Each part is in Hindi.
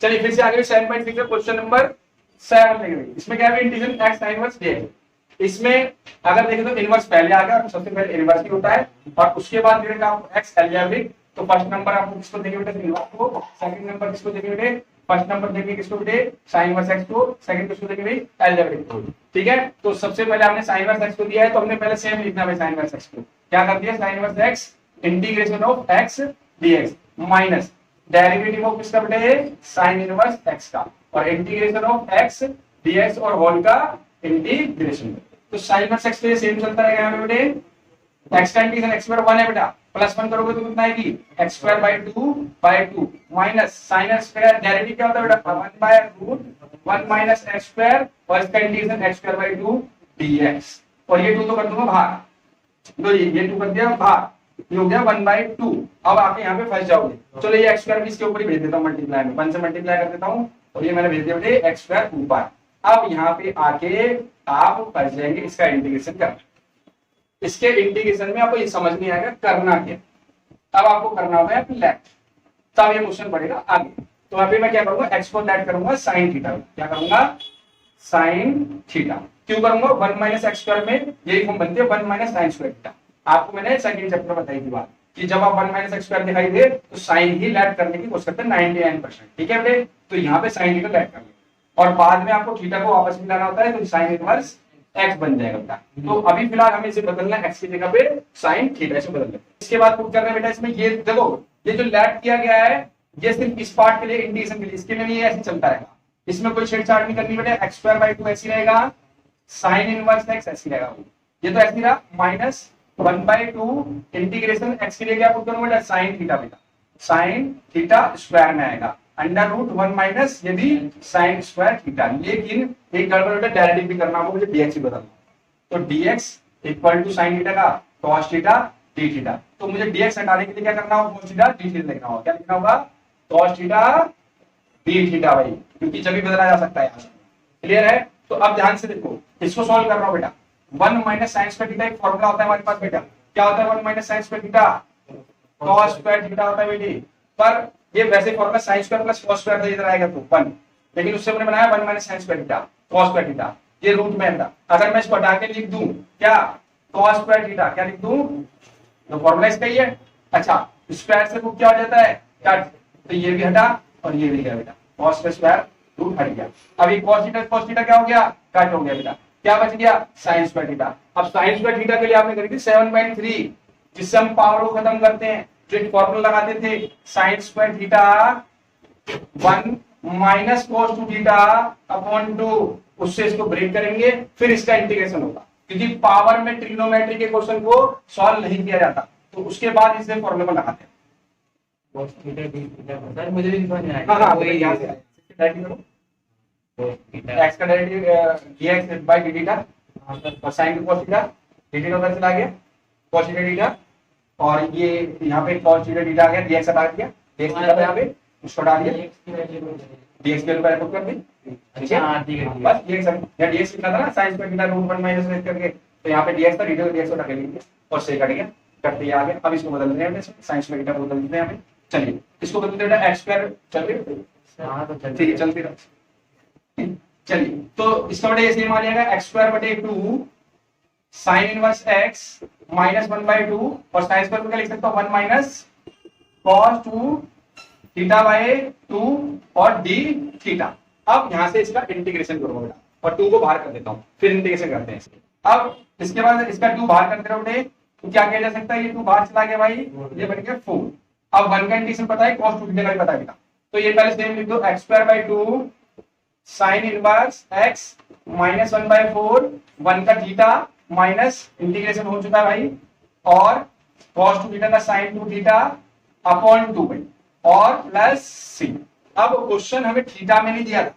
चलिए फिर से आगे 7.6 क्वेश्चन नंबर 7 लेंगे। इसमें क्या है integration x sin inverse dx। इसमें अगर देखें तो इनवर्स पहले आ गया और सबसे पहले इनवर्स ही होता है और उसके बाद देखेगा आपको x अलजेब्रिक। तो फर्स्ट नंबर आपको किसको देंगे बेटा इनवर्स को, सेकंड नंबर किसको देंगे बेटे, फर्स्ट नंबर देंगे किसको बेटे sin इनवर्स x को, सेकंड किसको देंगे भाई अलजेब्रिक को। ठीक है, तो सबसे पहले हमने sin इनवर्स x को दिया है तो हमने पहले सेम लिखना है sin इनवर्स x को। क्या कर दिया sin inverse x integration of x dx minus derivative of किसका बेटे sin इनवर्स x का और इंटीग्रेशन ऑफ x dx और होल का इंटीग्रेशन। तो sin इनवर्स x तो ये सेम चलता रहेगा यहाँ पे बेटे x का इंटीग्रेशन x स्क्वायर 1 है बेटा, प्लस 1 करोगे तो कितना आएगी x square by 2 minus sin square derivative क्या होता है बेटा 1 by root 1 minus x square और इसका integration x square by 2 dx और ये 2 तो कर दूंगा बाहर, तो ये 2 कर दिया बाहर, ये हो गया 1/2। अब आके यहाँ पे फंस जाओगे। चलो ये x स्क्वायर भी इसके ऊपर ही भेज देता हूँ मल्टीप्लाई में, 1 से मल्टीप्लाई कर देता हूँ और ये मैंने भेज दिया बेटे x स्क्वायर ऊपर। अब यहाँ पे आके आप फंस जाएंगे इसका इंटीग्रेशन करना। इसके इंटीग्रेशन में आपको ये समझ नहीं आएगा करना क्या, तब आपको करना होगा लेफ्ट, तब ये क्वेश्चन बढ़ेगा आगे। तो अभी मैं क्या करूंगा x को लेट करूंगा साइन थीटा, क्या करूंगा साइन थीटा। क्यों करूंगा 1 माइनस एक्स स्क्वायर में यही फॉर्म बनती है 1 माइनस साइन स्क्वायर थीटा। आपको मैंने सेकंड चैप्टर बताई थी बात कि जब आप 1 माइनस एक्स स्क्वायर दिखाई दे तो साइन ही लेट करने की कोशिश करते हैं 99%। ठीक है बेटे, तो यहाँ पे साइन थीटा लेट कर लेंगे और बाद में आपको थीटा को वापस मिलाना होता है तो साइन इनवर्स x बन जाएगा बेटा। तो अभी फिलहाल हमें इसे बदलना है x की जगह पे साइन थीटा से बदल लेते। इसके बाद पुट करना है बेटा इसमें ये देखो ये जो लेट किया गया है ये सिर्फ इस पार्ट के लिए इंटीग्रेशन के लिए, इसके लिए नहीं ऐसे चलता रहेगा, इसमें कोई छेड़छाड़ नहीं करनी बेटा। x स्क्वायर बाय 2 ऐसी रहेगा, साइन इनवर्स x ऐसी रहेगा, ये तो ऐसी रहा माइनस 1/2 इंटीग्रेशन x के लिए क्या पुट करूंगा बेटा साइन थीटा बेटा, साइन थीटा स्क्वायर में आएगा अंडर रूट 1 माइनस ये भी साइन स्क्वायर थीटा। लेकिन एक गड़बड़ बेटा डायरेक्ट भी करना होगा, मुझे dx ही बदलना, तो dx equal to sine theta का cos थीटा d थीटा। तो मुझे dx हटाने के लिए क्या करना होगा cos थीटा d थीटा लिखना होगा, क्या लिखना होगा cos थीटा d थीटा भाई, क्योंकि जब भी बदला जा सकता है यहाँ से। क्लियर है, तो अब ध्यान से देखो इसको सॉल्व कर रहा हूं बेटा। 1 माइनस साइन स्क्वायर थीटा एक फॉर्मूला होता है हमारे पास बेटा, क्या होता है 1 minus sine square theta cos square theta होता है बेटी। पर ये वैसे formula sine square plus cos square था, इधर आएगा तो 1, लेकिन उससे हमने बनाया 1 minus sine square theta cos square theta, ये रूट में था। अगर मैं इसको हटा के लिख दूं क्या cos स्क्वायर थीटा, क्या लिख दूं तो फॉर्मूला इसका ही है। अच्छा स्क्वायर से रूट क्या हो जाता है कट, तो ये भी हटा और ये भी गया बेटा, cos का स्क्वायर रूट हट गया। अब ये cos थीटा क्या हो गया कट हो गया बेटा, क्या बच गया साइन स्क्वायर थीटा। अब साइन स्क्वायर थीटा के लिए आपने करी थी 7/3, जिससे हम पावर को खत्म करते हैं, जो एक फॉर्मूला लगाते थे sign square theta 1 minus cos 2 theta upon 2, उससे इसको ब्रेक करेंगे फिर इसका इंटीग्रेशन होगा, क्योंकि पावर में ट्रिग्नोमेट्री के क्वेश्चन को सॉल्व नहीं किया जाता, तो उसके बाद इसे फॉर्मूला लगाते हैं। मुझे भी समझ नहीं हाँ हाँ आया। यहाँ से x का derivative dx by dt theta और sin का cos थीटा dt थीटा उधर चला गया cos थीटा थीटा और ये यहाँ पे cos थीटा थीटा आ गया, dx हटा दिया, dx थीटा यहाँ पे उसको हटा दिया, dx के ऊपर पुट कर दी। ठीक है बस dx या dx लिखा था ना sin square theta root 1 minus में करके, तो यहाँ पे dx था, dt dx को हटा के लिख दिया और से कट गया, कट दिया आ गया। अब इसको बदल देते हैं sin स्क्वायर थीटा बदल देते हैं यहाँ पे। चलिए इसको बदलते बेटा x स्क्वायर चल रही हाँ तो ठीक है चलती रहा। चलिए तो इसका बटे सेम आ जाएगा x स्क्वायर बटे 2 साइन इनवर्स x माइनस 1/2 और साइन स्क्वायर क्या लिख सकता हूं 1 माइनस cos 2 थीटा बाय 2 और d थीटा। अब यहां से इसका इंटीग्रेशन करूंगा बेटा और 2 को बाहर कर देता हूं, फिर इंटीग्रेशन करते हैं इसके। अब इसके बाद इसका 2 बाहर करते रहोगे तो क्या किया जा सकता है, ये 2 बाहर चला गया भाई, ये बन गया 4। अब 1 का इंटीग्रेशन पता है cos 2 थीटा का भी पता है बेटा, तो ये पहले सेम लिख दो x square by 2 sign inverse x minus 1/4 1 का थीटा माइनस इंटीग्रेशन हो चुका है भाई और cos 2 थीटा का साइन 2 थीटा अपॉन 2 भाई और प्लस c। अब क्वेश्चन हमें थीटा में नहीं दिया था,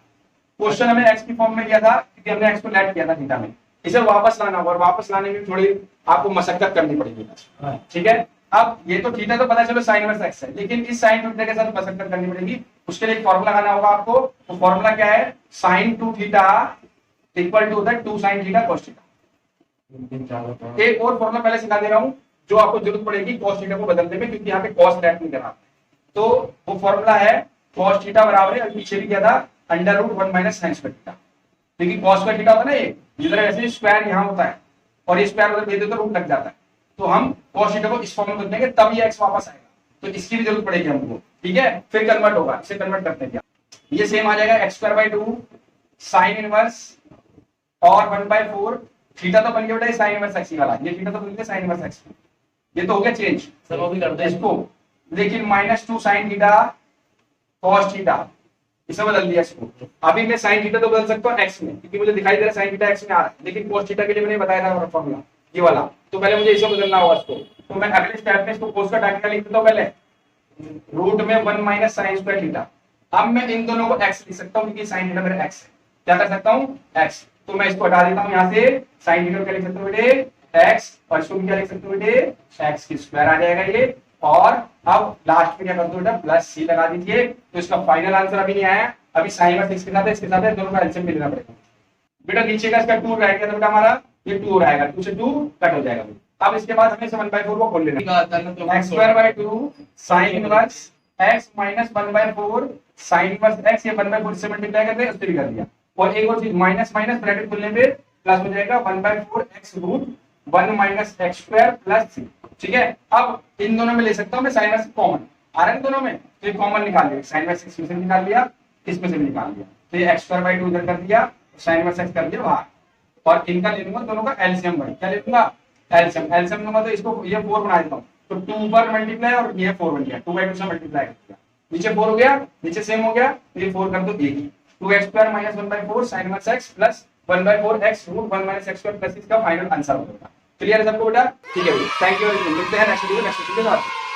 क्वेश्चन हमें x की फॉर्म में दिया था क्योंकि हमने x को लेट किया था थीटा में, इसे वापस लाना होगा और वापस लाने में थोड़ी आपको मशक्कत करनी पड़ेगी। ठीक है, अब ये तो थीटा तो पता चलो साइन इनवर्स x है, लेकिन इस साइन थीटा के साथ मशक्कत करनी पड़ेगी, उसके लिए एक फॉर्मूला लगाना होगा आपको। तो फॉर्मूला क्या है साइन 2 थीटा इक्वल टू होता है 2 साइन थीटा cos थीटा। एक और फॉर्मूला पहले सिखा दे रहा हूं जो आपको जरूरत पड़ेगी cos थीटा को बदलने में, क्योंकि यहाँ पे cos लेट नहीं करना। तो वो फॉर्मूला है cos थीटा बराबर है, पीछे भी क्या था, under root 1 minus sine square theta. देखिए cos स्क्वायर थीटा होता है ना, ये इधर ऐसे स्क्वायर यहाँ होता है और ये स्क्वायर उधर दे दे तो रूट लग जाता है, तो हम cos थीटा को इस फॉर्म में कर देंगे, तब ये x वापस आएगा, तो इसकी भी जरूरत पड़ेगी हमको, ठीक है। फिर कन्वर्ट होगा, इसे कन्वर्ट करते हैं क्या, ये सेम आ जाएगा x square by 2 sine inverse और 1/4 थीटा तो बन गया बेटा साइन इनवर्स x वाला, ये थीटा तो बन गया साइन इनवर्स x, ये तो हो गया चेंज, सब वो भी करते हैं इसको, लेकिन -2 साइन थीटा cos थीटा इसे बदल दिया इसको। अभी मैं साइन थीटा तो बदल सकता हूँ x में, क्योंकि मुझे दिखाई दे रहा है साइन थीटा x में आ रहा है, लेकिन cos थीटा के लिए मैंने बताया था फॉर्मूला ये वाला, तो पहले मुझे इसे बदलना होगा इसको, तो मैं अगले स्टेप में इसको cos का डायरेक्ट लिख देता हूँ पहले, रूट में 1 माइनस साइन स्क्वायर थीटा। अब मैं इन दोनों को x लिख सकता हूँ, क्योंकि साइन थीटा मेरा x है, क्या कर सकता हूँ x, तो मैं इसको हटा देता हूँ यहाँ से, साइन थीटा क्या लिख सकता हूँ बेटे x, और इसको क्या लिख सकते हो बेटे x की स्क्वायर आ जाएगा ये, और अब लास्ट में क्या कर दो बेटा प्लस c लगा दीजिए, तो इसका फाइनल आंसर अभी नहीं आया, अभी साइन इनवर्स इसके साथ है, इसके साथ है, दोनों का एलसीएम लेना पड़ेगा बेटा। नीचे का इसका 2 रहेगा तो बेटा हमारा ये 2 रहेगा, 2 से 2 कट हो जाएगा। अब इसके बाद हमें 1/4 को खोल लेना, x square by 2 sign inverse x minus 1/4 sine inverse x, ये 1/4 से मल्टीप्लाई कर दे, उससे भी कर दिया, और एक और चीज माइनस माइनस ब्रैकेट खोलने पे प्लस हो जाएगा 1/4 x root 1 minus x square plus c, ठीक है। अब इन दोनों में ले सकता हूं मैं साइन इनवर्स कॉमन आ रहा है दोनों में, तो ये कॉमन निकाल लिया, साइन इनवर्स x में से निकाल लिया, इसमें से भी निकाल लिया, तो ये x स्क्वायर बाई 2 इधर कर दिया, साइन इनवर्स x कर दिया बाहर, और इनका ले लूंगा दोनों का एलसीएम भाई, क्या ले लूंगा एलसीएम, एलसीएम लूंगा तो इसको ये 4 बना देता हूं, तो 2 पर मल्टीप्लाई और ये 4 बन गया, 2/2 से मल्टीप्लाई कर दिया, नीचे 4 हो गया, नीचे सेम हो गया, तो ये 4 कर दो एक ही, 2x square minus 1/4 sine inverse x plus 1/4 x root 1 minus x square plus इसका फाइनल आंसर होगा। क्लियर है सबको बेटा, ठीक है, थैंक यू, मिलते हैं नेक्स्ट वीडियो के साथ।